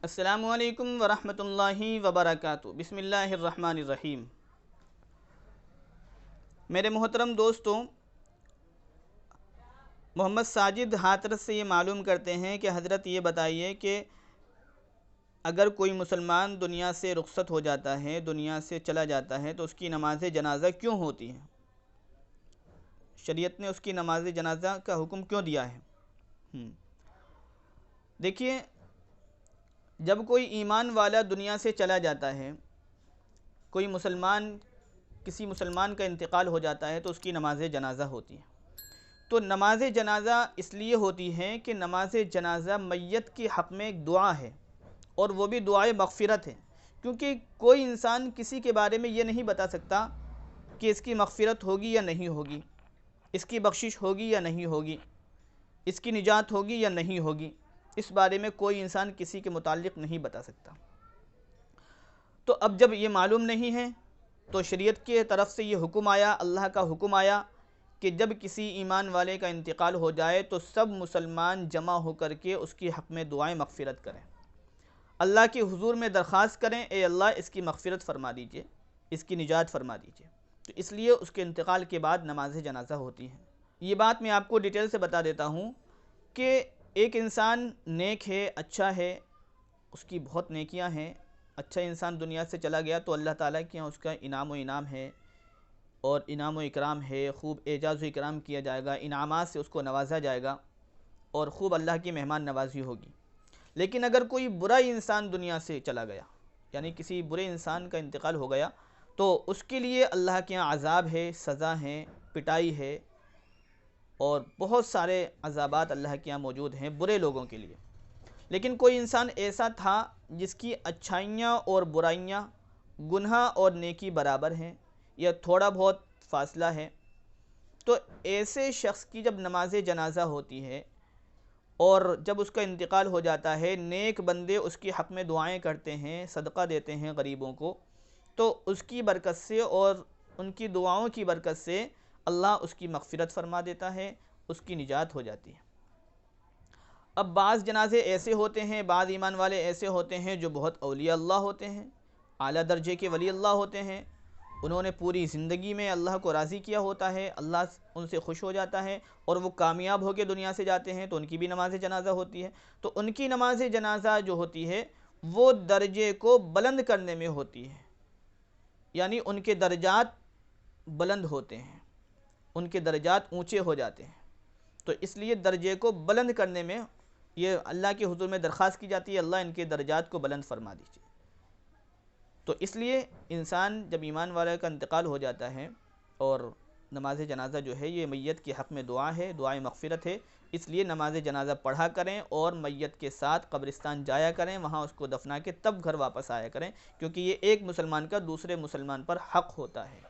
السلام علیکم ورحمۃ اللہ وبرکاتہ۔ بسم اللہ الرحمن الرحیم۔ میرے محترم دوستوں، محمد ساجد ہاترس سے یہ معلوم کرتے ہیں کہ حضرت یہ بتائیے کہ اگر کوئی مسلمان دنیا سے رخصت ہو جاتا ہے، دنیا سے چلا جاتا ہے، تو اس کی نماز جنازہ کیوں ہوتی ہے؟ شریعت نے اس کی نماز جنازہ کا حکم کیوں دیا ہے؟ دیکھیے، جب کوئی ایمان والا دنیا سے چلا جاتا ہے، کوئی مسلمان، کسی مسلمان کا انتقال ہو جاتا ہے، تو اس کی نماز جنازہ ہوتی ہے۔ تو نماز جنازہ اس لیے ہوتی ہے کہ نماز جنازہ میت کے حق میں ایک دعا ہے، اور وہ بھی دعائے مغفرت ہے، کیونکہ کوئی انسان کسی کے بارے میں یہ نہیں بتا سکتا کہ اس کی مغفرت ہوگی یا نہیں ہوگی، اس کی بخشش ہوگی یا نہیں ہوگی، اس کی نجات ہوگی یا نہیں ہوگی۔ اس بارے میں کوئی انسان کسی کے متعلق نہیں بتا سکتا۔ تو اب جب یہ معلوم نہیں ہے، تو شریعت کی طرف سے یہ حکم آیا، اللہ کا حکم آیا کہ جب کسی ایمان والے کا انتقال ہو جائے تو سب مسلمان جمع ہو کر کے اس کی حق میں دعائیں مغفرت کریں، اللہ کے حضور میں درخواست کریں، اے اللہ اس کی مغفرت فرما دیجئے، اس کی نجات فرما دیجئے۔ تو اس لیے اس کے انتقال کے بعد نماز جنازہ ہوتی ہے۔ یہ بات میں آپ کو ڈیٹیل سے بتا دیتا ہوں کہ ایک انسان نیک ہے، اچھا ہے، اس کی بہت نیکیاں ہیں، اچھا انسان دنیا سے چلا گیا تو اللہ تعالیٰ کے یہاں اس کا انعام و انعام ہے، اور انعام و اکرام ہے، خوب اعزاز و اکرام کیا جائے گا، انعامات سے اس کو نوازا جائے گا، اور خوب اللہ کی مہمان نوازی ہوگی۔ لیکن اگر کوئی برا انسان دنیا سے چلا گیا، یعنی کسی برے انسان کا انتقال ہو گیا، تو اس کے لیے اللہ کے یہاں عذاب ہے، سزا ہے، پٹائی ہے، اور بہت سارے عذابات اللہ کے یہاں موجود ہیں برے لوگوں کے لیے۔ لیکن کوئی انسان ایسا تھا جس کی اچھائیاں اور برائیاں، گناہ اور نیکی برابر ہیں، یا تھوڑا بہت فاصلہ ہے، تو ایسے شخص کی جب نماز جنازہ ہوتی ہے اور جب اس کا انتقال ہو جاتا ہے، نیک بندے اس کی حق میں دعائیں کرتے ہیں، صدقہ دیتے ہیں غریبوں کو، تو اس کی برکت سے اور ان کی دعاؤں کی برکت سے اللہ اس کی مغفرت فرما دیتا ہے، اس کی نجات ہو جاتی ہے۔ اب بعض جنازے ایسے ہوتے ہیں، بعض ایمان والے ایسے ہوتے ہیں جو بہت اولیاء اللہ ہوتے ہیں، اعلیٰ درجے کے ولی اللہ ہوتے ہیں، انہوں نے پوری زندگی میں اللہ کو راضی کیا ہوتا ہے، اللہ ان سے خوش ہو جاتا ہے، اور وہ کامیاب ہو کے دنیا سے جاتے ہیں، تو ان کی بھی نماز جنازہ ہوتی ہے۔ تو ان کی نماز جنازہ جو ہوتی ہے وہ درجے کو بلند کرنے میں ہوتی ہے، یعنی ان کے درجات بلند ہوتے ہیں، ان کے درجات اونچے ہو جاتے ہیں۔ تو اس لیے درجے کو بلند کرنے میں یہ اللہ کے حضور میں درخواست کی جاتی ہے، اللہ ان کے درجات کو بلند فرما دیجیے۔ تو اس لیے انسان جب ایمان والے کا انتقال ہو جاتا ہے، اور نماز جنازہ جو ہے یہ میت کے حق میں دعا ہے، دعائے مغفرت ہے، اس لیے نماز جنازہ پڑھا کریں اور میت کے ساتھ قبرستان جایا کریں، وہاں اس کو دفنا کے تب گھر واپس آیا کریں، کیونکہ یہ ایک مسلمان کا دوسرے مسلمان پر حق ہوتا ہے۔